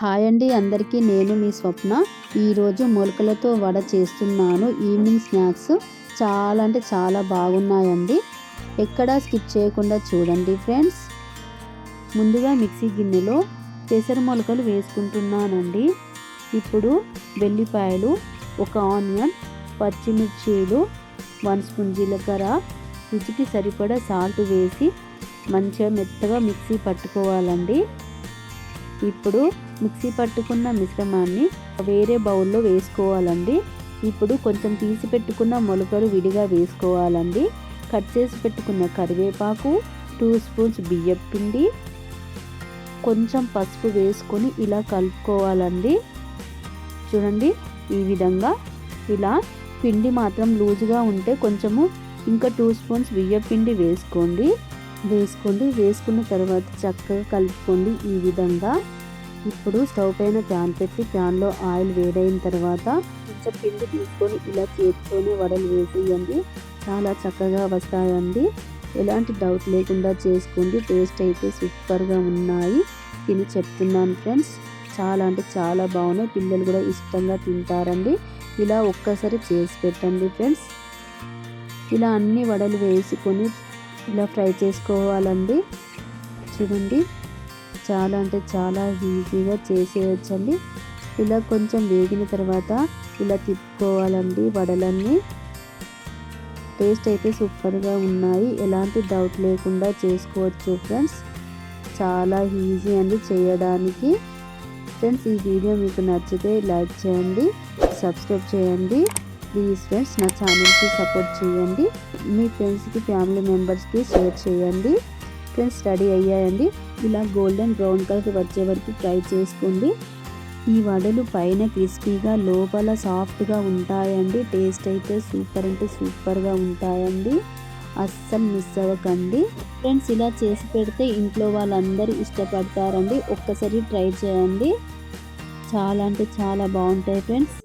Hi అండి అందరికీ, నేను మీ స్వప్న. ఈరోజు మొలకలతో వడ చేస్తున్నాను. ఈవినింగ్ స్నాక్స్ చాలా అంటే చాలా బాగున్నాయండి. ఎక్కడా స్కిప్ చేయకుండా చూడండి ఫ్రెండ్స్. ముందుగా మిక్సీ గిన్నెలో పెసర మొలకలు వేసుకుంటున్నానండి. ఇప్పుడు వెల్లిపాయలు, ఒక ఆనియన్, పచ్చిమిర్చీలు, 1 స్పూన్ జీలకర్ర, రుచికి సరిపడా సాల్ట్ వేసి మంచిగా మెత్తగా మిక్సీ పట్టుకోవాలండి. ఇప్పుడు మిక్సీ పట్టుకున్న మిశ్రమాన్ని వేరే బౌల్లో వేసుకోవాలండి. ఇప్పుడు కొంచెం తీసి పెట్టుకున్న మొలకలు విడిగా వేసుకోవాలండి. కట్ చేసి పెట్టుకున్న కరివేపాకు, 2 స్పూన్స్ బియ్యం పిండి, కొంచెం పసుపు వేసుకొని ఇలా కలుపుకోవాలండి. చూడండి, ఈ విధంగా ఇలా పిండి మాత్రం లూజుగా ఉంటే కొంచెము ఇంకా 2 స్పూన్స్ బియ్యం పిండి వేసుకోండి. వేసుకున్న తర్వాత చక్కగా కలుపుకోండి ఈ విధంగా. ఇప్పుడు స్టవ్ పైన ప్యాన్ పెట్టి ప్యాన్లో ఆయిల్ వేడైన తర్వాత కొంచెం పిండి తీసుకొని ఇలా చేతితోనే వడలు వేసేయండి. చాలా చక్కగా వస్తాయండి. ఎలాంటి డౌట్ లేకుండా చేసుకోండి. టేస్ట్ అయితే సూపర్గా ఉన్నాయి. తిని చెప్తున్నాను ఫ్రెండ్స్, చాలా అంటే చాలా బాగున్నాయి. పిల్లలు కూడా ఇష్టంగా తింటారండి. ఇలా ఒక్కసారి చేసి పెట్టండి ఫ్రెండ్స్. ఇలా అన్ని వడలు వేసుకొని ఇలా ఫ్రై చేసుకోవాలండి. చూడండి, చాలా అంటే చాలా ఈజీగా చేసేయచ్చండి. ఇలా కొంచెం వేగిన తర్వాత ఇలా తిప్పుకోవాలండి వడలన్నీ. టేస్ట్ అయితే సూపర్గా ఉన్నాయి. ఎలాంటి డౌట్ లేకుండా చేసుకోవచ్చు ఫ్రెండ్స్. చాలా ఈజీ అండి చేయడానికి. ఫ్రెండ్స్, ఈ వీడియో మీకు నచ్చితే లైక్ చేయండి, సబ్స్క్రైబ్ చేయండి. ప్లీజ్ ఫ్రెండ్స్, నా ఛానల్కి సపోర్ట్ చేయండి. మీ ఫ్రెండ్స్కి, ఫ్యామిలీ మెంబర్స్కి షేర్ చేయండి. ఫ్రెండ్స్, రెడీ అయ్యాయండి. ఇలా గోల్డెన్ బ్రౌన్ కలర్ వచ్చే వరకు ఫ్రై చేసుకోండి. ఈ వడలు పైన క్రిస్పీగా, లోపల సాఫ్ట్గా ఉంటాయండి. టేస్ట్ అయితే సూపర్ అంటే సూపర్గా ఉంటాయండి. అస్సలు మిస్ అవ్వకండి ఫ్రెండ్స్. ఇలా చేసి పెడితే ఇంట్లో వాళ్ళందరూ ఇష్టపడతారండి. ఒక్కసారి ట్రై చేయండి. చాలా అంటే చాలా బాగుంటాయి ఫ్రెండ్స్.